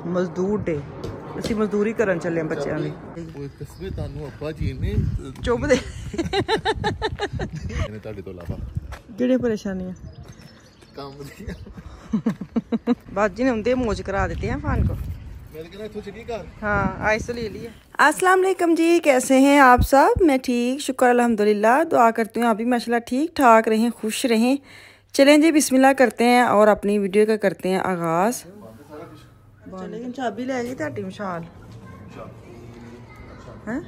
ਮਜ਼ਦੂਰ ਡੇ। ਅਸੀਂ ਮਜ਼ਦੂਰੀ ਕਰਨ ਚੱਲੇ ਆ ਬੱਚਿਆਂ ਦੀ। ਓਏ ਕਸਮੇ ਤੁਹਾਨੂੰ ਅੱਬਾ ਜੀ ਨੇ ਚੁੱਪ ਦੇ ਇਹਨੇ ਤੁਹਾਡੇ ਤੋਂ ਇਲਾਵਾ ਕਿਹੜੀ ਪਰੇਸ਼ਾਨੀਆਂ ਕੰਮ ਦੀਆਂ बाजी ने उनके मौज करा देते हैं फान को। हाँ आइस तो ले लिया। अस्सलाम वालेकुम जी, कैसे हैं आप सब? मैं ठीक, शुक्र अल्हम्दुलिल्लाह। दुआ करती हूँ आप भी माशाल्लाह ठीक ठाक रहें, खुश रहें। चलें जी बिस्मिल्लाह करते हैं और अपनी वीडियो का करते हैं आगाज़। चलें चाबी ले गई ताटी मशाल हैं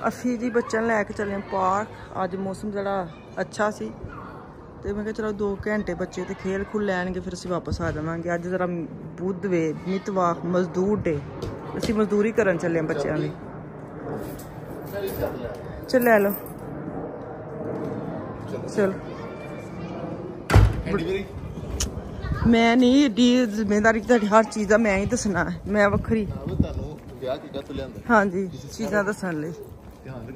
असी जी बच्चों लैके चले पार्क। अज मौसम जरा अच्छा सी तो मैं चलो 2 घंटे बच्चे तो खेल खुल लैनगे फिर असीं वापस आ जावांगे। अज जरा बुधवे मितवार मजदूर डे, असीं मजदूरी करन चले बच्चों की। चल ले लो चल। मैं नहीं एडी जिम्मेदारी हर चीज़ का मैं ही दसना है, मैं वखरी। हाँ जी चीज़ा दसन लई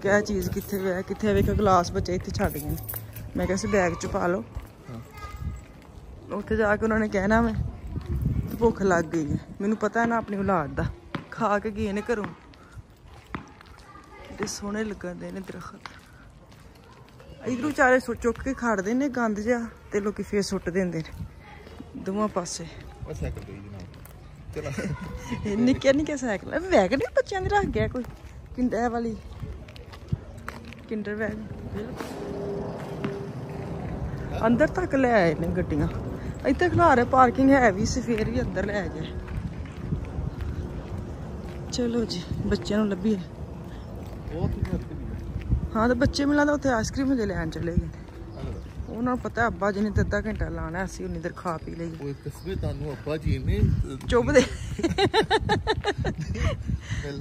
क्या चीज़ कित्थे वेख गिलास बच्चे इत्थे छड्ड गए। मैं कैसे बैग च पा लो, उत्थे जाके उन्होंने कहना मैं भुख लग गई है। मैनू पता है ना अपनी औलाद दा, खा के गए ने घरों। बड़े सोहने लगदे ने दरखत, इधरों बेचारे चुक के खड़दे ने गंद जिहा ते लोकी फिर सुट देंदे ने दोवां पासे। निक्के निक्के साइकिल वैग नहीं बच्चों दी रख गया कोई किंडर वाली किंडर वैग अंदर तक ले आए ने गड्डियां। इतने खिलारे पार्किंग है भी फिर भी अंदर ले गए। चलो जी बच्चों को लभी है। हाँ तो बच्चे मिला तो उत्थे आइसक्रीम हजे लैन चले गए। उन्होंने पता अब्बा जी ने अद्धा घंटा लाना, असीं उन्नी देर खा पी लईए। ओए कस्मे ਤੁਹਾਨੂੰ ਅੱਬਾ ਜੀ ਨੇ चुप दे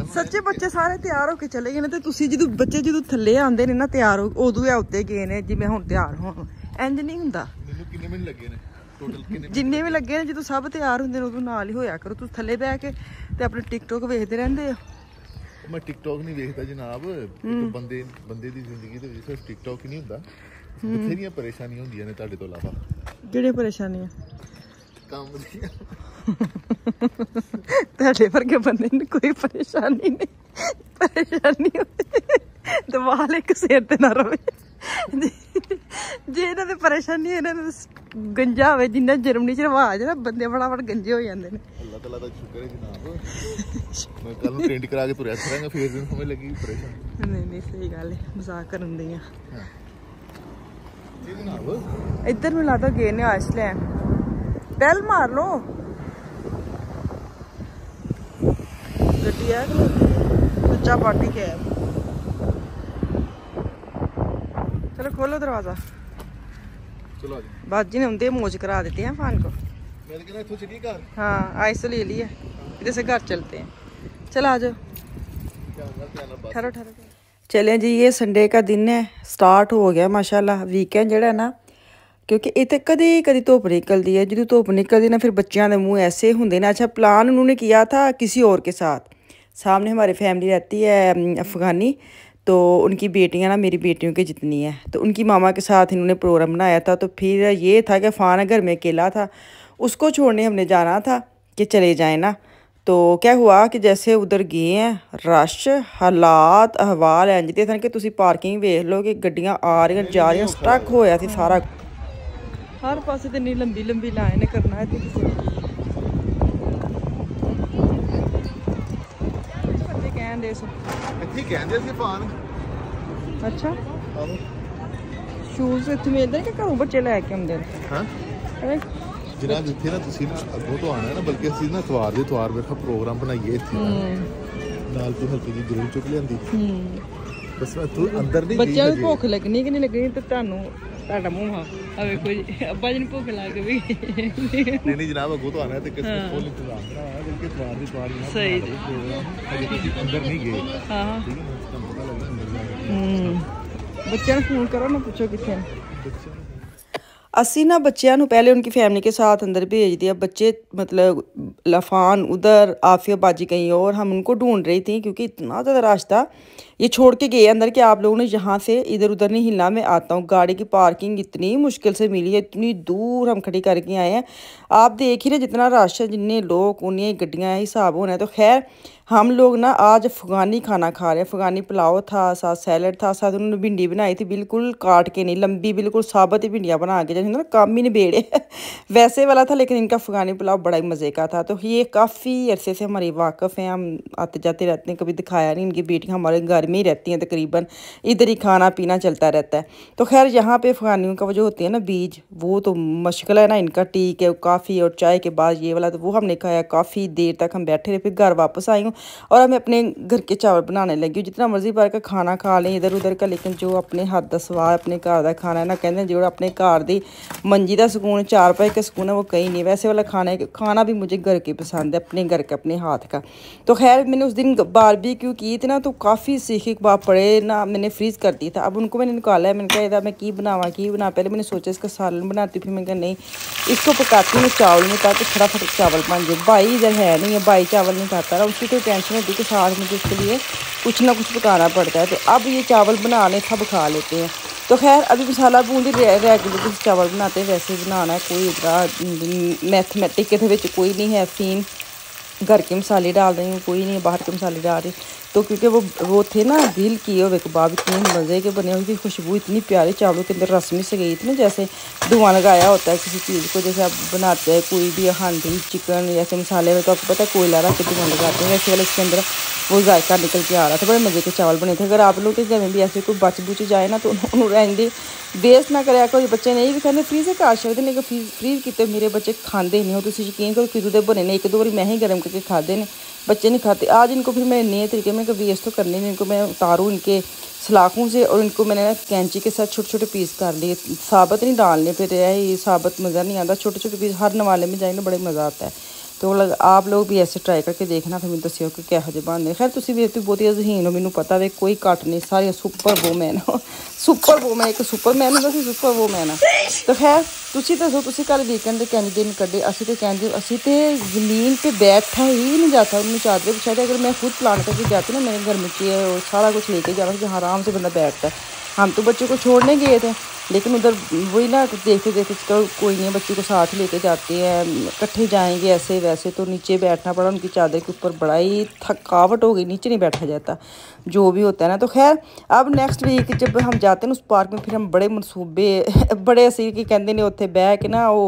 सच्चे बच्चे सारे तैयार होके चले गए ने ते तुसीं जदों बच्चे जदों थल्ले आंदे ने ना तैयार हो उदों है उत्ते गए ने जिवें हुण तैयार होण। इंज नहीं हुंदा। ਮੈਨੂੰ ਕਿੰਨੇ ਮਿੰਟ ਲੱਗੇ ਨੇ ਟੋਟਲ ਕਿੰਨੇ जिन्ने भी लगे ने जो सब तैयार होंगे उदों नाल ही होया करो। तुसीं थल्ले बह के ते अपने टिकटॉक वेखदे रहिंदे हो। मैं टिकटॉक नहीं देखता जनाब, बंदे बंदे दी जिंदगी दे विच सिर्फ टिकटॉक ही नहीं हुंदा, बथेरियां परेशानियां हुंदियां ने तुहाडे तो इलावा। किहड़ियां परेशानियां? काम दियां तुहाडे वर्गे बंदे ने कोई परेशानी नहीं, परेशानी दवाल एक सिर ते ना रवे। जे इन्हां दे परेशानी इन्हां दे गंजा होवे जिन्ना जर्मनी च रवाज है ना, बंदे फटाफट गंजे हो जांदे ने। अल्लाह ताला दा शुक्र है जनाब। मैं कल ट्रेंड करा के तुरया फिरांगा फिर दिन हमें लगी परेशान। नहीं नहीं सही गल है, मजाक करन दी आ। हां जी जनाब इधर में लादा गए ने आइसलैंड। बेल मार लो गड्डी है बच्चा पार्टी कैब। चलो खोलो दरवाजा। चलो बाजी ने उनके मौज करा देते हैं फान को। मैं कहना इथों चली घर। हाँ आइस तो ले लिया, इधर से घर चलते हैं। चल आ जाओ ठहरो ठहरो। चलें जी ये संडे का दिन है, स्टार्ट हो गया माशाल्लाह वीकेंड जड़ा है ना, क्योंकि इतने कदी कदी धुप निकलती है। जो धुप निकलती ना फिर बच्चों के मुँह ऐसे होंगे ना। अच्छा प्लान उन्होंने किया था किसी और के साथ, सामने हमारी फैमिली रहती है अफ़गानी, तो उनकी बेटियां ना मेरी बेटियों की जितनी है, तो उनकी मामा के साथ इन्होंने प्रोग्राम बनाया था। तो फिर ये था कि फ़ान घर में अकेला था, उसको छोड़ने हमने जाना था कि चले जाएं ना। तो क्या हुआ कि जैसे उधर गए हैं रश हालात अहवाल इंज दे थे कि तुसी पार्किंग वेख लो कि गड्डियां आ रही जा रही स्टक होया थी सारा। हर पासे तो नहीं लंबी लंबी लाइन करना है तो किसी ने कहंदे सो इत्थे कहंदे सी पान। अच्छा शूज़ इत्थे मिलदे कि घरों बच्चे लैके आउंदे ने? हां जनाब इत्थे ना तुसी ना अगों तो आना है ना, बल्कि असीं ना इतवार दे इतवार वेखा प्रोग्राम बनाइए इत्थे नाल कोई हल्की जी जरूर चुक लियांदी। बस मैं तू अंदर नहीं बच्चों को भुख लगनी कि नहीं लगनी ते तुहानू ਤੁਹਾਡਾ ਮੂੰਹ ਆ ਵੇਖੋ ਜੀ ਅੱਬਾ ਜੀ ਨੂੰ ਭੁੱਖ ਲੱਗ ਗਈ। नहीं जनाब अगों तो आना है तो किसी फुल इंतजाम बनाया बल्कि इतवार दे इतवार ही सही जी अंदर नहीं गए। हां ठीक है तुहानू पता लगे अंदर बच्चों को फोन करो ना, पूछो किथे असी ना बच्चों को पहले उनकी फैमिली के साथ अंदर भेज दिया। बच्चे मतलब लफान उधर, आफिया बाजी कहीं और, हम उनको ढूंढ रही थी क्योंकि इतना ज़्यादा रश था। ये छोड़ के गए अंदर कि आप लोगों ने यहाँ से इधर उधर नहीं हिलना, मैं आता हूँ। गाड़ी की पार्किंग इतनी मुश्किल से मिली है, इतनी दूर हम खड़ी करके आए हैं। आप देख ही रहे जितना रश है, जितने लोग उन्हीं गड्डियाँ हिसाब होना है। तो खैर हम लोग ना आज अफ़गानी खाना खा रहे हैं। अफ़गानी पुलाव था, साथ सैलड था, साथ उन्होंने भिंडी बनाई थी, बिल्कुल काट के नहीं, लंबी बिल्कुल साबुत ही भिंडियाँ बना के, जैसे ना काम ही नहीं बेड़े वैसे वाला था। लेकिन इनका अफ़गानी पुलाव बड़ा ही मज़े का था। तो ये काफ़ी अरसे से हमारी वाकफ़ हैं, हम आते जाते रहते हैं, कभी दिखाया नहीं। इनकी बेटियाँ हमारे घर में ही रहती हैं, तकरीबन इधर ही खाना पीना चलता रहता है। तो खैर यहाँ पे अफ़गानियों का वो जो होती है ना बीज, वो तो मुश्किल है ना इनका। टी के काफ़ी और चाय के बाद ये वाला, तो वो हमने खाया। काफ़ी देर तक हम बैठे रहे, फिर घर वापस आई हूँ और मैं अपने घर के चावल बनाने लगी हूँ। जितना मर्जी बार का खाना खा लें इधर उधर का, लेकिन जो अपने हੱਥ ਦਾ ਸਵਾਦ अपने घर का खाना है ना, कहते हैं जो अपने घर की मंजी का सुकून, चार पाई का सुकून है, वो कहीं नहीं। वैसे वाला खाना भी मुझे घर के पसंद है, अपने घर का, अपने हाथ का। तो खैर मैंने उस दिन बारबेक्यू की थी ना, तो काफ़ी सीखे कबाब पड़े ना, मैंने फ्रीज़ कर दिया था। अब उनको मैंने निकाला है, मैंने कहा मैं की बना। पहले मैंने सोचा इसका सालन बनाती, फिर मैंने कहा नहीं इसको पकाती हूँ चावल में, ताकि फटाफट चावल बन जाए। भाई इधर है नहीं है, भाई चावल नहीं खाता रहा, उसकी तो टेंशन होती है कि साथ मुझे उसके लिए कुछ ना कुछ पकाना पड़ता है। तो अब ये चावल बना लें, सब खा लेते हैं। तो खैर अभी मसाला बूंदी रेगुलर चावल बनाते हैं वैसे बनाना है, कोई इतना मैथमेटिक के कोई नहीं है। सीन घर के मसाले डाल रही हूँ, कोई नहीं बाहर के मसाले डाल रही। तो क्योंकि वो थे ना ग्रिल किए हुए कबाब, इतने मज़े के बने हुए थे, खुशबू इतनी प्यारी चावलों के अंदर रस्मी से गई थी ना, जैसे धुआं लगाया होता है किसी चीज़ को। जैसे आप बनाते हैं कोई भी हांडी चिकन ऐसे मसाले में, तो आपको पता है कोयला रख के धुआं लगाते हैं, वैसे वाले इसके अंदर वो जायका निकल के आ रहा था। बड़े मज़े के चावल बने थे। अगर आप लोग के घर में भी ऐसे कोई बच बुच जाए ना, तो उन्होंने रहेंगे वेस्ट ना करे। कोई बच्चे नहीं भी खाने फ्रीज से काट सकते, लेकिन फ्रीज किते मेरे बच्चे खाते नहीं हो। तो यकीन करो फिर उधर बने ने एक दो बार मैं ही गर्म करके खाते हैं, बच्चे नहीं खाते। आज इनको फिर मैं नए तरीके में वेस्ट तो करने नहीं, इनको मैं उतारूँ इनके सलाखों से, और इनको मैंने कैंची के साथ छोटे छोटे पीस कर लिए, साबुत नहीं डालने। फिर ये साबुत मज़ा नहीं आता, छोटे छोटे पीस हर नवाले में जाएंगे बड़े मज़ा आता है। तो आप लोग भी ऐसे ट्राई करके देखना, फिर मैं दसियो कि किहो ਜਿਹੇ ਬਣਦੇ। खैर तुम भी बहुत ही जहीन हो, मैनू पता वे कोई घट नहीं, सारे सुपर वूमैन हो। सुपर वूमैन एक सुपरमैन होंदा सी, सुपर वूमैन आ। तो खैर तुसी दसो, तुसी कल वीकेंड के किंज दिन कड्डे? असी तो कहते असी तो ज़मीन पे बैठा ही नहीं जाता, उन्हें चादर बिछाते। अगर मैं खुद प्लान करके जाती ना, मेरे घर में सारा कुछ लेके जाना, जहाँ आराम से बंदा बैठता है। हम तो बच्चों को छोड़ने गए थे, लेकिन उधर वही ना देखते देखते चलो कोई नहीं, बच्चे को साथ लेके जाते हैं, इकट्ठे जाएंगे ऐसे वैसे। तो नीचे बैठना पड़ा उनकी चादर के ऊपर, बड़ा ही थकावट हो गई, नीचे नहीं बैठा जाता जो भी होता है ना। तो खैर अब नेक्स्ट वीक जब हम जाते हैं उस पार्क में, फिर हम बड़े मनसूबे बड़े असी की कहते हैं उत्थे बह के ना वो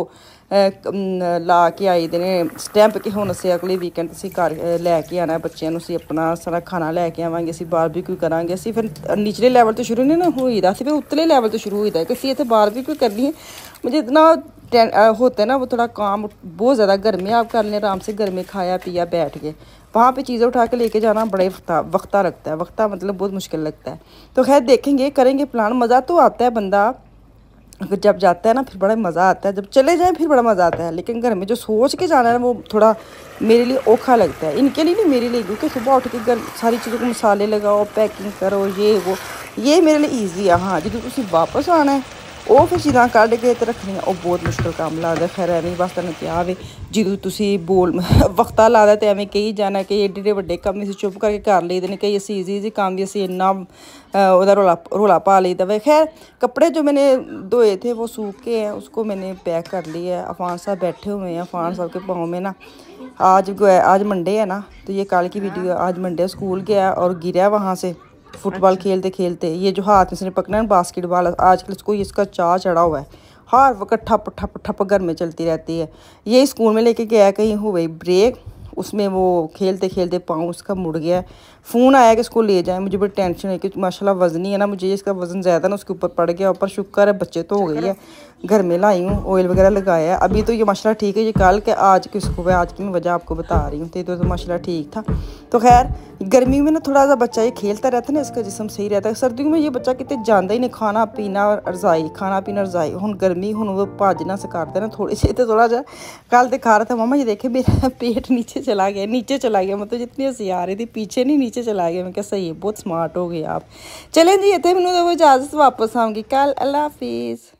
ला के आई दे ने स्टैंप कि हुण असीं अगले वीकेंड असीं घर लैके आना बच्चों नूं, असीं अपना सारा खाना लैके आवांगे, असीं बारबेक्यू करांगे। असीं फिर निचले लैवल तो शुरू नहीं ना होईदा, असीं फिर उतले लैवल तो शुरू होईदा कि असीं इत्थे बारबेक्यू करनी है। मुझे इतना होता है ना वो थोड़ा काम बहुत ज़्यादा, घर में आप कर लें आराम से, घर में खाया पिया बैठ के। वहाँ पे चीज़ें उठा के लेके जाना बड़े वक्ता लगता है, वक्ता मतलब बहुत मुश्किल लगता है। तो खैर देखेंगे, करेंगे प्लान। मज़ा तो आता है बंदा जब जाता है ना, फिर बड़ा मज़ा आता है। जब चले जाए फिर बड़ा मज़ा आता है, लेकिन घर में जो सोच के जाना है वो थोड़ा मेरे लिए औखा लगता है। इनके लिए नहीं, मेरे लिए, क्योंकि सुबह उठ के घर सारी चीज़ों को मसाले लगाओ, पैकिंग करो, ये मेरे लिए ईजी है। हाँ जो तुम वापस आना है ਉਹ फिर चीज़ां कढ़ के ते रखनियां, ਉਹ बहुत मुश्किल काम लगता। खैर नहीं बस तुहानूं क्या वे ਜਦੋਂ ਤੁਸੀਂ बोल वक्ता लादा तो एवें कही जाना कि एडे एडे ਵੱਡੇ ਕੰਮ ਅਸੀਂ चुप करके कर लईदे ने, कई ਅਸੀਂ ईजी काम भी ਅਸੀਂ इन्ना ਉਹਦਾ ਰੌਲਾ पा लीदा वे। खैर कपड़े जो मैंने धोए थे वो सूख के हैं, उसको मैंने पैक कर लिया है। अफान साहब बैठे हुए हैं, अफान साहब के पाँव में ना आज मंडे है ना, तो ये कल की वीडियो, आज मंडे स्कूल गया और गिरा वहाँ से फुटबॉल खेलते खेलते। ये जो हाथ में इसने पकड़ा है बास्केटबॉल, आजकल कोई इसका चाह चढ़ा हुआ है, हर वक्त ठप ठप ठप घर में चलती रहती है। ये स्कूल में लेके गया, कहीं हुई ब्रेक, उसमें वो खेलते खेलते पाँव उसका मुड़ गया। फ़ोन आया कि इसको ले जाए, मुझे बड़ी टेंशन है कि माशाल्लाह वज़नी है ना, मुझे इसका वज़न ज़्यादा ना उसके ऊपर पड़ गया। ऊपर शुक्र है बच्चे तो हो गई है, घर में लाई हूँ, ऑयल वगैरह लगाया है। अभी तो ये माशाल्लाह ठीक है। ये कल के आज की उसको आज की मैं वजह आपको बता रही हूँ, तो माशाल्लाह ठीक था। तो खैर गर्मी में ना थोड़ा सा बच्चा ये खेलता रहता है ना, इसका जिस्म सही रहता है। सर्दियों में ये बच्चा कितने जाता ही नहीं, खाना पीना रज़ाई, खाना पीना रज़ाई। हुण गर्मी हुण वो भाजना से करते ना थोड़ी सी, तो थोड़ा जा कल तो खा रहा था, मामा ये देखे मेरा पेट नीचे चला गया मतलब जितनी हंसी आ रही थी, पीछे नहीं नीचे चला गया। मैं क्या सही है, बहुत स्मार्ट हो गए आप। चलें जी, इतने मैनूं इजाज़त, वापस आऊँगी कल। अल्लाह हाफिज़।